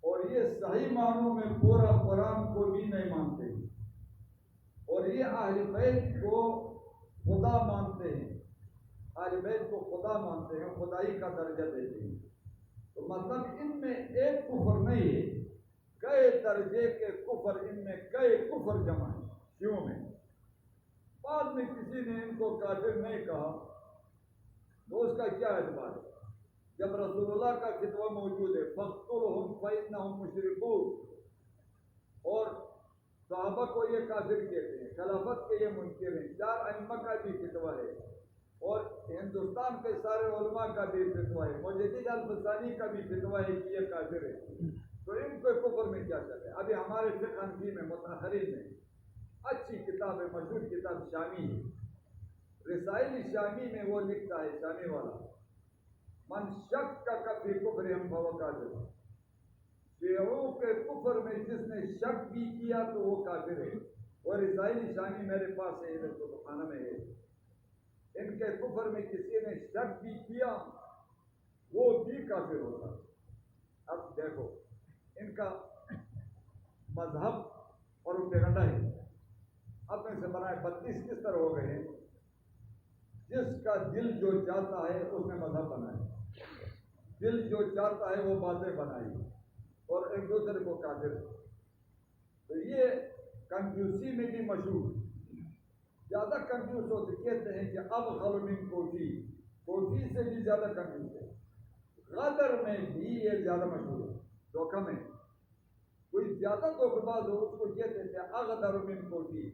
اور یہ صحیح معنوں میں پورا قرآن کو بھی نہیں مانتے, اور یہ اہل بیت کو خدا مانتے ہیں. اہل بیت کو خدا مانتے ہیں, خدائی کا درجہ دیتے ہیں. تو مطلب ان میں ایک کفر نہیں ہے, کئی درجے کے کفر, ان میں کئی کفر جمع ہیں شیعوں میں. بعد میں کسی نے ان کو کافر نہیں کہا تو اس کا کیا اعتبار ہے جب رسول اللہ کا فتویٰ موجود ہے فَاقْتُلْهُمْ فَإِنَّهُمْ مُشْرِكُونَ, اور صحابہ کو یہ کافر کہتے ہیں, خلافت کے یہ منکر ہیں. چار ائمہ کا بھی فتویٰ ہے اور ہندوستان کے سارے علماء کا بھی فتویٰ ہے. مجدد الفسانی کا بھی فتویٰ ہے کہ یہ کافر ہے. تو ان کو کفر میں کیا چلے. ابھی ہمارے فقہ حنفی میں متأخرین میں اچھی کتاب ہے, مشہور کتاب شامی ہے, رسائل شامی میں وہ لکھتا ہے شامی والا, من شک کا فی کفرہم فہو کافر. شیعوں کے کفر میں جس نے شک بھی کیا تو وہ کافر ہے. اور رسائل شامی میرے پاس ہے, ادھر تو خانہ میں ہے. ان کے کفر میں کسی نے شک بھی کیا وہ بھی کافر ہوتا. اب دیکھو ان کا مذہب پروپیگنڈا ہے, اپنے سے بنائے 32 کس طرح ہو گئے ہیں. جس کا دل جو چاہتا ہے اس نے مذہب بنائے, دل جو چاہتا ہے وہ باتیں بنائی, اور ایک دوسرے کو کافر. تو یہ کنفیوسی میں بھی مشہور, زیادہ کنفیوز ہوتے کہتے ہیں کہ اب خلو من کوفی, کوفی سے بھی زیادہ کنفیوز ہے. غدر میں بھی یہ زیادہ مشہور ہے، دھوکہ میں کوئی زیادہ دھوکہ باز ہو اس کو یہ کہتے ہیں اغدر من کوفی،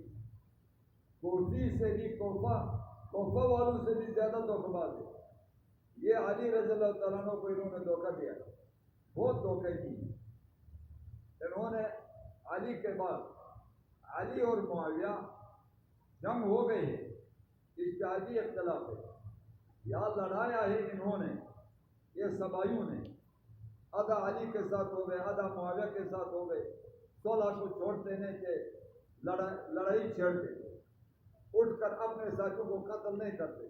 کوفی سے بھی کوفہ والوں سے بھی زیادہ دھوکہ باز ہے۔ یہ علی رضی اللہ تعالیٰ عنہ کو انہوں نے دھوکہ دیا، بہت دھوکے کی۔ انہوں نے علی کے بعد علی اور معاویہ جنگ ہو گئی ہے، اجتہادی اختلاف ہے، یا لڑایا ہے انہوں نے، یہ سبائیوں نے، آدھا علی کے ساتھ ہو گئے، آدھا معاویہ کے ساتھ ہو گئے، صلح کو چھوڑ دینے کے لڑائی چھیڑتے، اٹھ کر اپنے ساتھیوں کو قتل نہیں کرتے،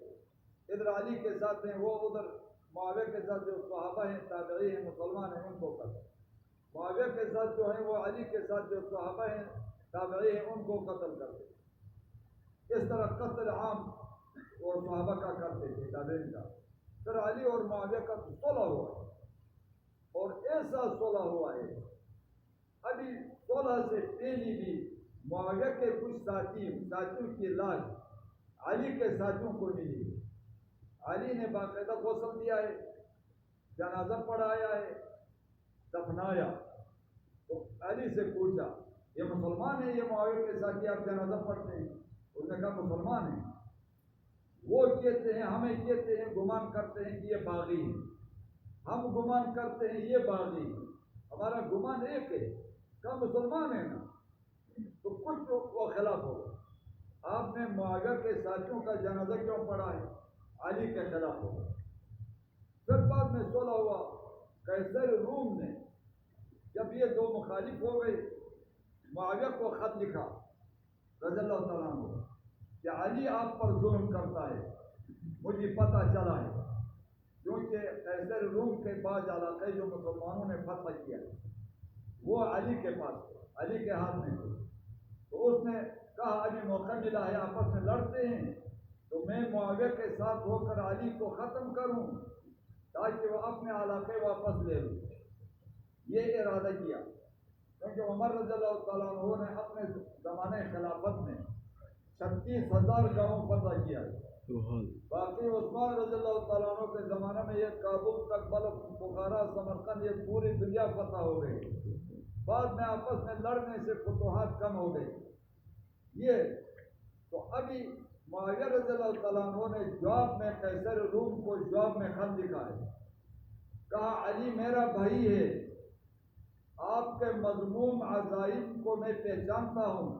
ادھر علی کے ساتھ ہیں وہ، ادھر معاویہ کے ساتھ جو صحابہ ہیں، تابعی ہیں، مسلمان ہیں، ان کو قتل، معاویہ کے ساتھ جو ہیں وہ علی کے ساتھ جو صحابہ ہیں، تابعی ہیں، ان کو قتل کرتے۔ اس طرح قتل عام اور صحابہ کا کرتے تھے، تابعین کا۔ پھر علی اور معاویہ کا صلح ہوا ہے، اور ایسا صلح ہوا ہے، ابھی صلح سے پہلی بھی معاویہ کے کچھ ساتھیوں کی لاش علی کے ساتھیوں کو ملی، علی نے باقاعدہ غسل دیا ہے، جنازہ پڑھایا ہے، دفنایا، تو علی سے پوچھا یہ مسلمان ہیں، یہ معاویہ کے ساتھی آپ جنازہ پڑھتے ہیں؟ اس نے کہا مسلمان ہیں۔ وہ کہتے ہیں، ہمیں کہتے ہیں، گمان کرتے ہیں کہ یہ باغی ہیں، ہم گمان کرتے ہیں یہ باغی ہیں، ہمارا گمان ایک ہے، کہا مسلمان ہے نا، تو کچھ وہ خلاف ہوگا، آپ نے معاویہ کے ساتھیوں کا جنازہ کیوں پڑھا ہے؟ علی کے خلاف ہوگا۔ پھر بعد میں صلح ہوا، قیصر روم نے جب یہ دو مخالف ہو گئے، معاویہ کو خط لکھا رضی اللہ تعالیٰ عنہ کہ علی آپ پر ظلم کرتا ہے، مجھے پتہ چلا ہے، کیونکہ قیصر روم کے بعض علاقے جو مسلمانوں نے فتح کیا وہ علی کے پاس تھے، علی کے ہاتھ میں تھے، تو اس نے کہا ابھی موقع ملا ہے، آپس میں لڑتے ہیں، تو میں معاویہ کے ساتھ ہو کر علی کو ختم کروں تاکہ وہ اپنے علاقے واپس لے لوں، یہ ارادہ کیا۔ کیونکہ عمر رضی اللہ تعالیٰ عنہ نے اپنے زمانے خلافت میں 36,000 گاؤں فتح کیا، باقی عثمان رضی اللہ تعالیٰ عنہ کے زمانے میں یہ کابل تک، بلخ، بخارا، سمرقند، یہ پوری دنیا فتح ہو گئی، بعد میں آپس میں لڑنے سے فتوحات کم ہو گئی۔ یہ تو ابھی معاویہ رضی اللہ تعالیٰ عنہ نے جواب میں قیصر روم کو جواب میں خط لکھا ہے، کہا علی میرا بھائی ہے، آپ کے مذموم عزائم کو میں پہچانتا ہوں،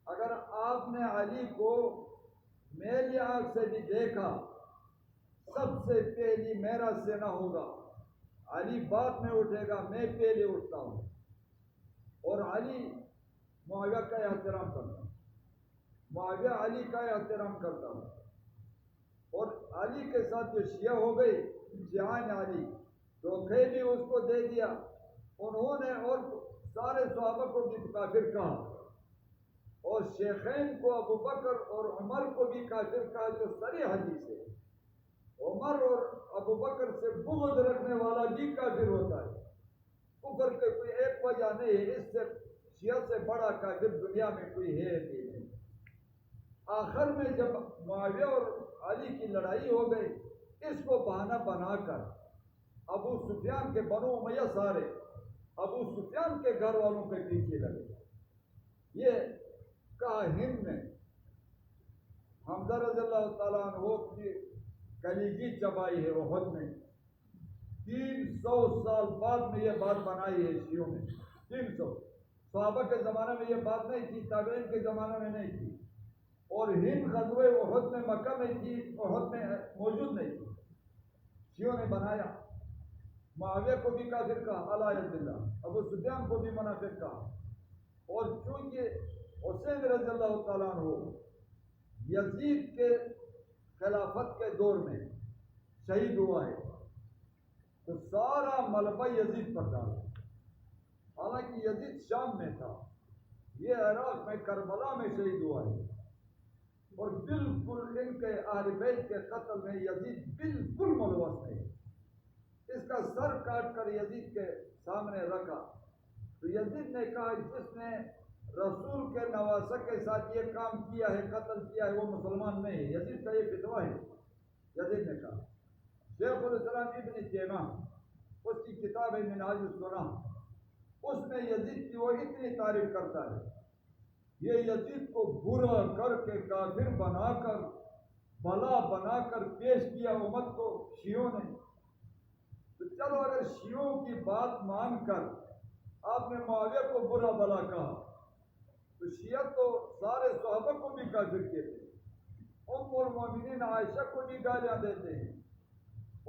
اگر آپ نے علی کو میری آنکھ سے بھی دیکھا سب سے پہلی میرا سینہ ہوگا، علی بعد میں اٹھے گا، میں پہلے اٹھتا ہوں، اور علی معاویہ کا احترام کرتا ہوں، معاویہ علی کا احترام کرتا ہوں، اور علی کے ساتھ جو شیعہ ہو گئی، شیعان علی دھوکے بھی اس کو دے دیا، انہوں نے اور سارے صحابہ کو بھی کافر کہا، اور شیخین کو ابو بکر اور عمر کو بھی کافر کہا، جو صریح حدیث ہے، عمر اور ابو بکر سے بغض رکھنے والا بھی کافر ہوتا ہے، کفر کے کوئی ایک وجہ نہیں ہے، اس سے شیعہ سے بڑا کافر دنیا میں کوئی ہے بھی نہیں۔ آخر میں جب معاویہ اور علی کی لڑائی ہو گئی، اس کو بہانہ بنا کر ابو سفیان کے بنو امیہ سارے ابو سفیان کے گھر والوں کے پیچھے لگے، یہ کہا ہند میں حمزہ رضی اللہ تعالیٰ عنہ کی کلیجی چبائی ہے احد میں، 300 سال بعد میں یہ بات بنائی ہے شیعوں نے، 300، صحابہ کے زمانے میں یہ بات نہیں تھی، تابعین کے زمانے میں نہیں تھی، اور ہند غزوہ احد میں مکہ میں تھی، احد میں موجود نہیں تھی، شیعوں نے بنایا، معاویہ کو بھی کافر کہا علیہ اللہ، ابو سفیان کو بھی منافق کہا، اور چونکہ حسین رضی اللہ تعالیٰ عنہ یزید کے خلافت کے دور میں شہید ہوا ہے، تو سارا ملبہ یزید پر ڈالا، حالانکہ یزید شام میں تھا، یہ عراق میں کربلا میں شہید ہوا ہے، اور بالکل ان کے اہل بیت کے قتل میں یزید بالکل ملوث نہیں، اس کا سر کاٹ کر یزید کے سامنے رکھا، تو یزید نے کہا جس نے رسول کے نواسہ کے ساتھ یہ کام کیا ہے، قتل کیا ہے، وہ مسلمان نہیں ہے، یزید کا یہ فتویٰ ہے، یزید نے کہا، شیخ الاسلام ابن تیمیہ اس کی کتاب ہے منہاج السنہ، اس میں یزید کی وہ اتنی تعریف کرتا ہے، یہ یزید کو برا کر کے کافر بنا کر بلا بنا کر پیش کیا امت کو شیعوں نے۔ تو چلو اگر شیعوں کی بات مان کر آپ نے معاویہ کو برا بلا کہا تو شیعہ تو سارے صحابہ کو بھی کافر کہتے ہیں، ام المومنین عائشہ کو بھی گالیاں دیتے ہیں،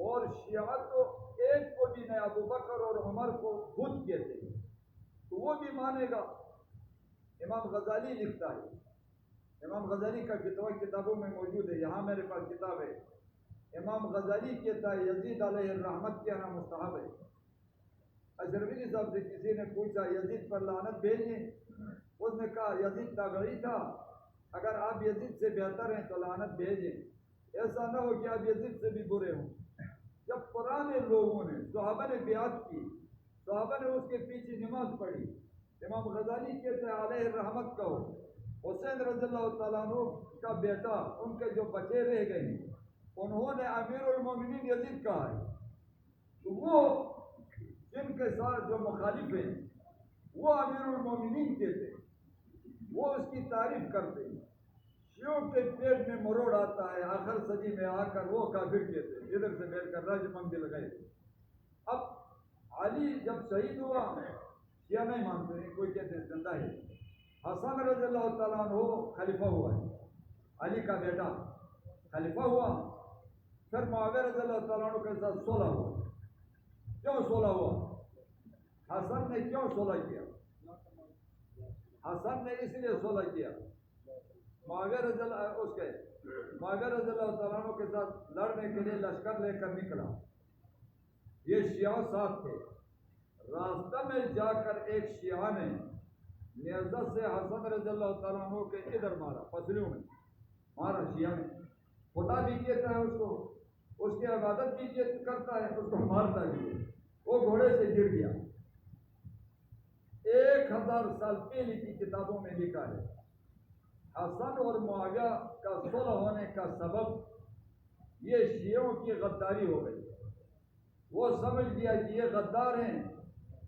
اور شیعہ تو ایک کو بھی نہیں، ابو بکر اور عمر کو بت کہتے ہیں، تو وہ بھی مانے گا۔ امام غزالی لکھتا ہے، امام غزالی کا کتابوں میں موجود ہے، یہاں میرے پاس کتاب ہے، امام غزالی کہتا ہے یزید علیہ الرحمت کہنا مستحب ہے۔ اشرفی صاحب سے کسی نے پوچھا یزید پر لعنت بھیجیں، اس نے کہا یزید تابعی تھا، اگر آپ یزید سے بہتر ہیں تو لعنت بھیجیں، ایسا نہ ہو کہ آپ یزید سے بھی برے ہوں۔ جب پرانے لوگوں نے، صحابہ نے بیعت کی، صحابہ نے اس کے پیچھے نماز پڑھی، امام غزالی کہتے ہیں علیہ الرحمت کہو، حسین رضی اللہ تعالیٰ عنہ کا بیٹا، ان کے جو بچے رہ گئے ہیں، انہوں نے امیر المومنین یزید کہا ہے، تو وہ جن کے ساتھ جو مخالف ہیں وہ امیر المومنین کہتے ہیں، وہ اس کی تعریف کرتے ہیں، شیعوں کے پیٹ میں مروڑ آتا ہے، آخر صدی میں آ کر وہ کافر کہتے ہیں، ادھر سے بیٹھ کر راج منگل گئے۔ اب علی جب شہید ہوا شیعہ نہیں مانتے ہیں، کوئی کہتے ہیں زندہ ہے، حسن رضی اللہ تعالیٰ عنہ خلیفہ ہوا ہے، علی کا بیٹا خلیفہ ہوا، پھر معاویہ رضی اللہ تعالیٰ عنہ کے ساتھ صلح ہوا۔ کیوں صلح ہوا؟ حسن نے کیوں صلح کیا؟ حسن نے اس لیے صلح کیا، معاویہ رضی اللہ تعالیٰ عنہ کے ساتھ لڑنے کے لیے لشکر لے کر نکلا، یہ شیعہ ساتھ تھے، راستہ میں جا کر ایک شیعہ نے نیزہ سے حسن رضی اللہ تعالیٰ عنہ کے ادھر مارا، پسلیوں میں مارا، شیعہ نے، خدا بھی کہتا ہے اس کو، اس کی عبادت بھی کرتا ہے، اس کو مارتا بھی ہے، وہ گھوڑے سے گر گیا۔ 1000 سال پہلے کی کتابوں میں لکھا ہے حسن اور معاویہ کا صلح ہونے کا سبب یہ شیعوں کی غداری ہو گئی، وہ سمجھ لیا کہ یہ غدار ہیں،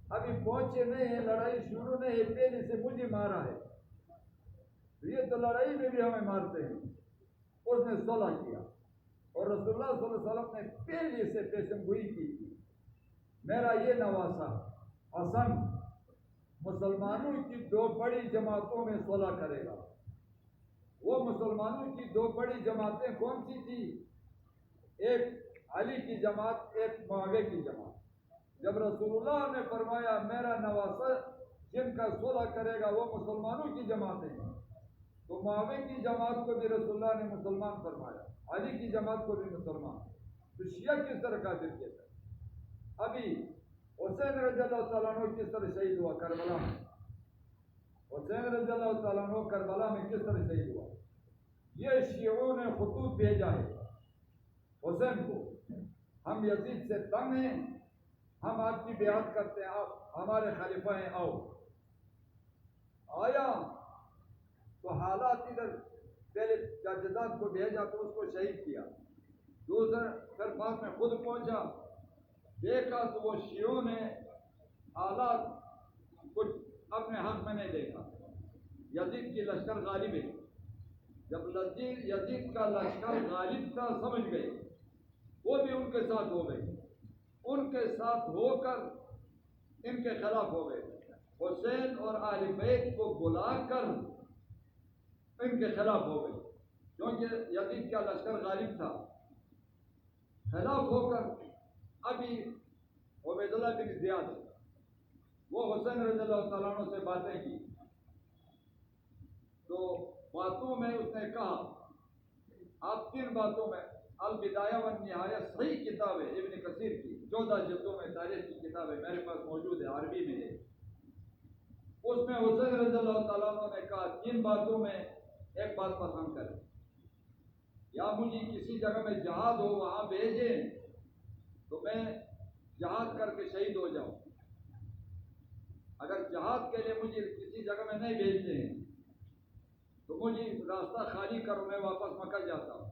ابھی پہنچے نہیں ہیں، لڑائی شروع نہیں ہے، پہلے سے مجھے مارا ہے، یہ تو لڑائی میں بھی ہمیں مارتے ہیں۔ اس نے صلح کیا، اور رسول اللہ صلی اللہ علیہ وسلم نے پہلے سے پیشن گوئی کی تھی، میرا یہ نواسا حسن مسلمانوں کی 2 بڑی جماعتوں میں صلح کرے گا۔ وہ مسلمانوں کی 2 بڑی جماعتیں کون سی تھی؟ ایک علی کی جماعت، ایک معاویہ کی جماعت۔ جب رسول اللہ نے فرمایا میرا نواسا جن کا صلح کرے گا وہ مسلمانوں کی جماعتیں ہیں، تو معاویہ کی جماعت کو بھی رسول اللہ نے مسلمان فرمایا، علی کی جماعت کو بھی مسلمان، تو شیعہ کس طرح کافر کہتا ہے؟ ابھی حسین رضی اللہ تعالیٰ عنہ کس طرح شہید ہوا کربلا میں، حسین رضی اللہ تعالیٰ عنہ کربلا میں کس طرح شہید ہوا، یہ شیعوں نے خطوط بھیجا ہے حسین کو، ہم یزید سے تنگ ہیں، ہم آپ کی بیعت کرتے ہیں، آپ ہمارے خلیفہ ہیں، آؤ۔ آیا تو حالات ادھر، پہلے جاجزاد کو بھیجا تو اس کو شہید کیا، دوسرا پھر بعد میں خود پہنچا، دیکھا تو وہ شیعوں نے حالات کچھ اپنے حق میں نہیں دیکھا، یزید کی لشکر غالب ہے، جب یزید کا لشکر غالب تھا سمجھ گئے، وہ بھی ان کے ساتھ ہو گئے، ان کے ساتھ ہو کر ان کے خلاف ہو گئے، حسین اور اہل بیت کو بلا کر ان کے خلاف ہو گئے، کیونکہ یزید کا لشکر غالب تھا، خلاف ہو کر ابھی عبید اللہ بن زیاد وہ حسین رضی اللہ تعالیٰ عنہ سے باتیں کی، تو باتوں میں اس نے کہا، آپ 3 باتوں میں، البدایہ والنہایہ صحیح کتاب ہے ابن کثیر کی، 14 جلدوں میں تاریخ کی کتاب ہے، میرے پاس موجود ہے، عربی میں ہے، اس میں حسین رضی اللہ تعالیٰ عنہ نے کہا 3 باتوں میں ایک بات پسند کریں، یا مجھے کسی جگہ میں جہاد ہو وہاں بھیجیں تو میں جہاد کر کے شہید ہو جاؤں، اگر جہاد کے لیے مجھے کسی جگہ میں نہیں بھیجتے ہیں تو مجھے راستہ خالی کرو، میں واپس مکہ جاتا ہوں۔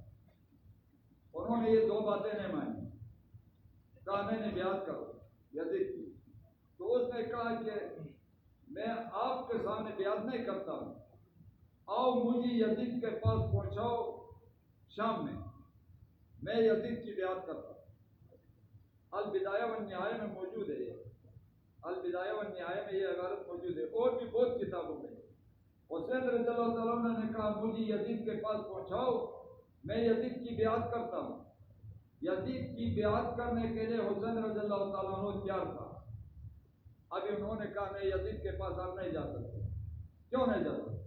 انہوں نے یہ 2 باتیں نہیں مانی، معاویہ نے بیعت کرو یزید کی، تو اس نے کہا کہ میں آپ کے سامنے بیعت نہیں کرتا ہوں، آؤ مجھے یزید کے پاس پہنچاؤ شام میں یزید کی بیعت کرتا ہوں۔ البدایہ والنہایہ میں موجود ہے، البدایہ والنہایہ میں یہ عبارت موجود ہے، اور بھی بہت کتابوں میں۔ حسین رضی اللہ تعالیٰ عنہ نے کہا مجھے یزید کے پاس پہنچاؤ، میں یزید کی بیعت کرتا ہوں۔ یزید کی بیعت کرنے کے لیے حسین رضی اللہ تعالیٰ عنہ تیار تھا۔ ابھی انہوں نے کہا میں یزید کے پاس اب نہیں جا سکتا۔ کیوں نہیں جا سکتا؟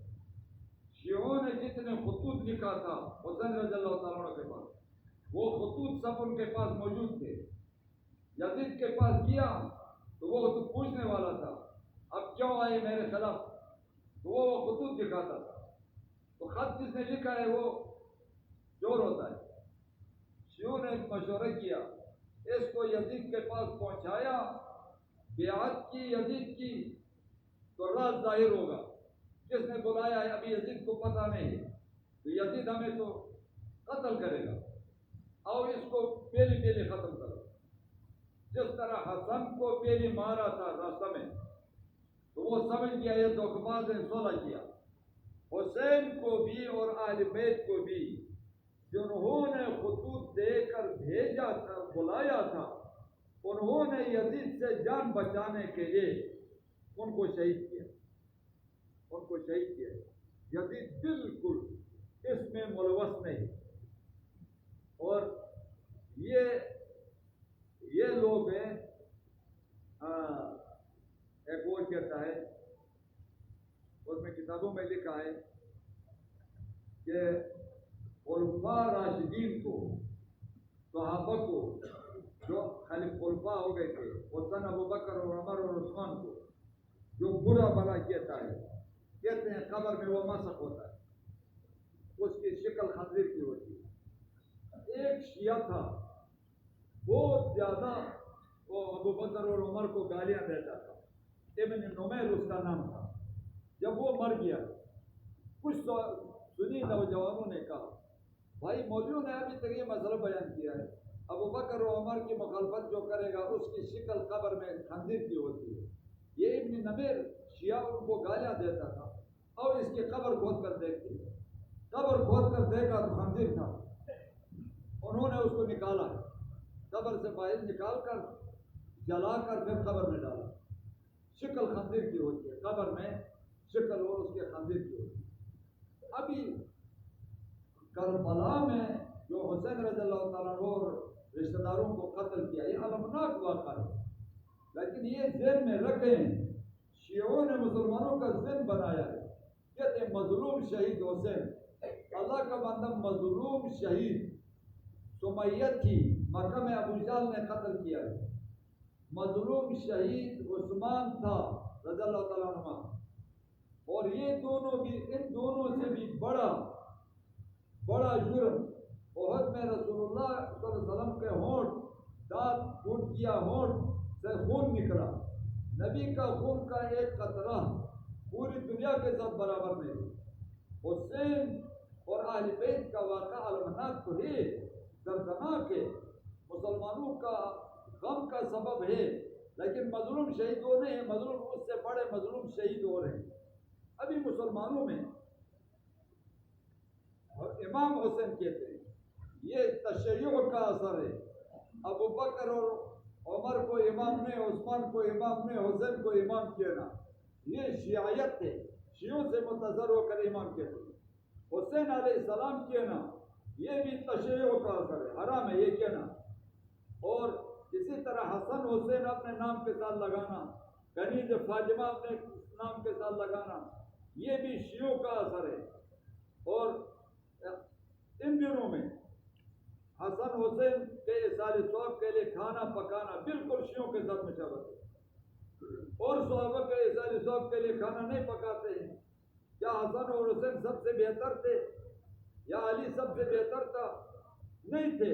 شیعوں نے جتنے خطوط لکھا تھا حسین رضی اللہ تعالیٰ عنہ کے پاس، وہ خطوط سب ان کے پاس موجود تھے۔ یزید کے پاس گیا تو وہ تو پوچھنے والا تھا اب کیوں آئے میرے خلاف، تو وہ خطوط دکھاتا تھا، تو خط جس نے لکھا ہے وہ چور ہوتا ہے۔ شیعوں نے مشورہ کیا، اس کو یزید کے پاس پہنچایا، بیعت کی یزید کی تو راز ظاہر ہوگا، جس نے بلایا ہے ابھی یزید کو پتہ نہیں ہے، تو یزید ہمیں تو قتل کرے گا، اور اس کو پہلے پہلے ختم کرو۔ جس طرح حسن کو پہلے مارا تھا راستہ میں، تو وہ سمجھ گیا یہ دھوکہ باز نے صلح کیا۔ حسین کو بھی اور اہل بیت کو بھی جنہوں نے خطوط دے کر بھیجا تھا، بلایا تھا، انہوں نے یزید سے جان بچانے کے لیے ان کو شہید کیا، ان کو شہید کیا۔ یزید بالکل اس میں ملوث نہیں، اور یہ لوگ ہیں، ایک اور کہتا ہے، اس میں کتابوں میں لکھا ہے کہ خلفاء راشدین کو، صحابہ کو، جو خلفاء ہو گئے تھے، حسن ابو بکر اور عمر اور عثمان کو جو برا بھلا کہتا ہے، کہتے ہیں قبر میں وہ مسخ ہوتا ہے، اس کی شکل خنزیر کی ہوتی ہے۔ ایک شیعہ تھا بہت زیادہ، وہ ابو بکر اور عمر کو گالیاں دیتا تھا، ابن نمیر اس کا نام تھا۔ جب وہ مر گیا، کچھ سنی نوجوانوں نے کہا بھائی مولویوں نے ابھی تک یہ مسئلہ بیان کیا ہے، ابو بکر و عمر کی مخالفت جو کرے گا اس کی شکل قبر میں خنزیر کی ہوتی ہے۔ یہ ابن نمیر شیعہ ان کو گالیاں دیتا تھا، اور اس کی قبر کھود کر دیکھتی، قبر کھود کر دیکھا تو خنزیر تھا۔ انہوں نے اس کو نکالا، قبر سے باہر نکال کر جلا کر پھر قبر میں ڈالا۔ شکل خنزیر کی ہوتی ہے، قبر میں شکل اور اس کے خنزیر کی ہوتی ہے۔ ابھی کربلا میں جو حسین رضی اللہ تعالیٰ عنہ اور رشتہ داروں کو قتل کیا، یہ المناک واقعہ ہے، لیکن یہ ذہن میں رکھیں، شیعوں نے مسلمانوں کا ذہن بنایا ہے، کہتے ہیں مظلوم شہید حسین، اللہ کا بندہ مظلوم شہید سمیہ تھی، مکہ میں ابو جہل نے قتل کیا ہے، مظلوم شہید عثمان تھا رضی اللہ تعالیٰ عنہ، اور یہ دونوں بھی، ان دونوں سے بھی بڑا جرم احد میں رسول اللہ صلی اللہ علیہ وسلم کے ہونٹ، دانت پھوٹ کیا، ہونٹ سے خون نکلا، نبی کا خون کا ایک قطرہ پوری دنیا کے ساتھ برابر نہیں۔ حسین اور اہل بیت کا واقعہ المناک تو ہے، دردناک ہے، مسلمانوں کا غم کا سبب ہے، لیکن مظلوم شہید وہ نہیں ہے، مظلوم اس سے بڑے مظلوم شہید ہو رہے ہیں ابھی مسلمانوں میں۔ اور امام حسین کہتے ہیں یہ تشیع کا اثر ہے، ابو بکر اور عمر کو امام نے، عثمان کو امام نے، حسین کو امام کہنا یہ شیعیت ہے، شیعوں سے متاثر ہو کر امام کہتے ہیں۔ حسین علیہ السلام کہنا یہ بھی تشیع کا اثر ہے، حرام ہے یہ کہنا۔ اور اسی طرح حسن حسین اپنے نام کے ساتھ لگانا، کنیز فاطمہ اپنے نام کے ساتھ لگانا، یہ بھی شیعوں کا اثر ہے۔ اور ان دنوں میں حسن حسین کے اصال ثواب کے لیے کھانا پکانا بالکل شیعوں کے ساتھ مشابہت ہے، اور صحابہ کے اصال ثواب کے لیے کھانا نہیں پکاتے ہیں۔ کیا حسن اور حسین سب سے بہتر تھے یا علی سب سے بہتر تھا؟ نہیں تھے،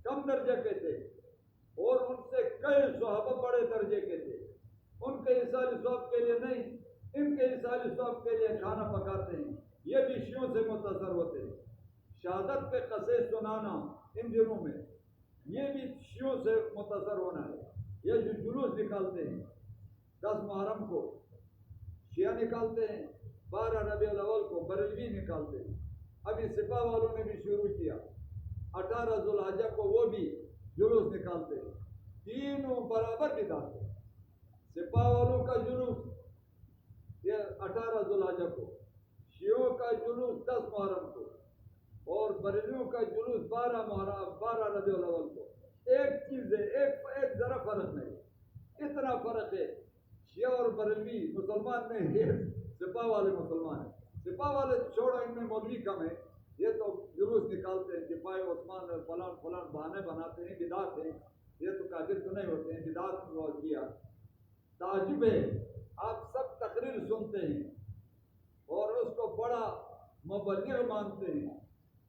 کم درجے کے تھے، اور ان سے کئی صحابہ بڑے درجے کے تھے۔ ان کے اصال ثواب کے لیے نہیں، ان کے اصال ثواب کے لیے کھانا پکاتے ہیں، یہ بھی شیعوں سے متاثر ہوتے ہیں۔ شہادت پہ قصے سنانا ان دنوں میں یہ بھی شیعوں سے متاثر مختصر ہونا ہے. یہ جو جلوس نکالتے ہیں 10 محرم کو شیعہ نکالتے ہیں، 12 ربیع الاول کو بریلوی نکالتے ہیں. ابھی سپاہ والوں نے بھی شروع کیا، 18 ذوالحجہ کو وہ بھی جلوس نکالتے ہیں. تینوں برابر بدعت ہے. سپاہ والوں کا جلوس یہ 18 ذوالحجہ کو، شیعوں کا جلوس 10 محرم کو، اور بریلویوں کا جلوس 12 ربیع الاول کو. ایک چیز ہے، ایک ذرا فرق نہیں. اتنا فرق ہے، شیعہ اور بریلوی مسلمان نہیں ہے، سپاہ والے مسلمان ہیں. سپاہ والے چھوڑو، ان میں مولوی کم ہے، یہ تو جلوس نکالتے ہیں، دفاع عثمان فلان فلان بہانے بناتے ہیں، بدعت ہیں. یہ تو کافر تو نہیں ہوتے ہیں، بدعت وہ کیا. تعجب ہے، آپ سب تقریر سنتے ہیں اور اس کو بڑا مبلغ مانتے ہیں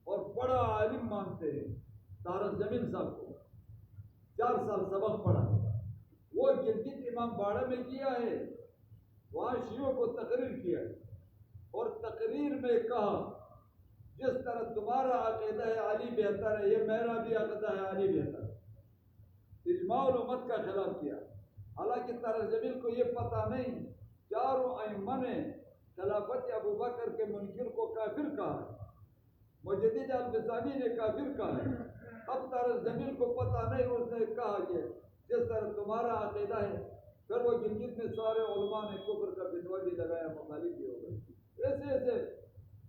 اور بڑا عالم مانتے ہیں. طارق جمیل صاحب کو 4 سال سبق پڑھا، وہ گلگت امام باڑہ میں کیا ہے، وہاں شیعوں کو تقریر کیا ہے اور تقریر میں کہا جس طرح تمہارا عقیدہ ہے علی بہتر ہے، یہ میرا بھی عقیدہ ہے علی بہتر ہے. اجماع الامت کا خلاف کیا. حالانکہ طارق جمیل کو یہ پتہ نہیں، چاروں ائمہ نے خلافت ابو بکر کے منکر کو کافر کہا ہے، مجدد البصامی نے کافر کہا ہے. اب طارق جمیل کو پتہ نہیں، اس نے کہا کہ جس طرح تمہارا عقیدہ ہے. پھر وہ گلگت میں سارے علماء نے کفر کا فتویٰ بھی لگایا، مخالف بھی ہو گئے. ایسے ایسے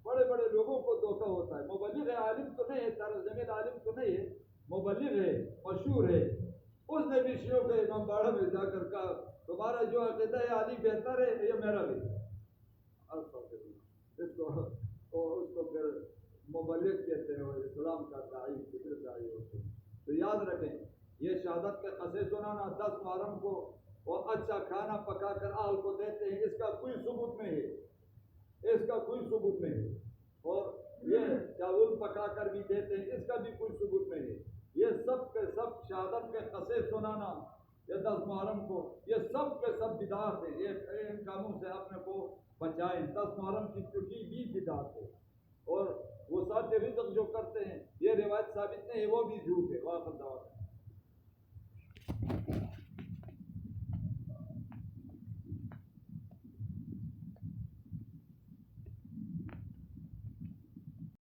بڑے بڑے لوگوں کو دھوکہ ہوتا ہے. مبلغ ہے، عالم تو نہیں ہے، طارق جمیل عالم تو نہیں ہے، مبلغ ہے، مشہور ہے. اس نے بھی شیعوں کے امام باڑہ میں جا کر کہا تمہارا جو عقیدہ ہے علی بہتر ہے، یہ میرا بھی. اس کو پھر مبلغ کہتے ہیں اور اسلام کا داعی فکر داعی ہوتے ہیں. تو یاد رکھیں، یہ شہادت کے قصے سنانا 10 محرم کو اور اچھا کھانا پکا کر اہل کو دیتے ہیں، اس کا کوئی ثبوت نہیں ہے، اس کا کوئی ثبوت نہیں ہے. اور یہ چاول پکا کر بھی دیتے ہیں، اس کا بھی کوئی ثبوت نہیں ہے. یہ سب کے سب شہادت کے قصے سنانا یہ 10 محرم کو، یہ سب کے سب بدعات ہیں. یہ ان کاموں سے اپنے کو بچائیں. 10 محرم کی چھٹی بھی بدعت ہے، اور وہ ساتھ رزق جو کرتے ہیں یہ روایت ثابت نہیں ہے، وہ بھی جھوٹ ہے. واقعہ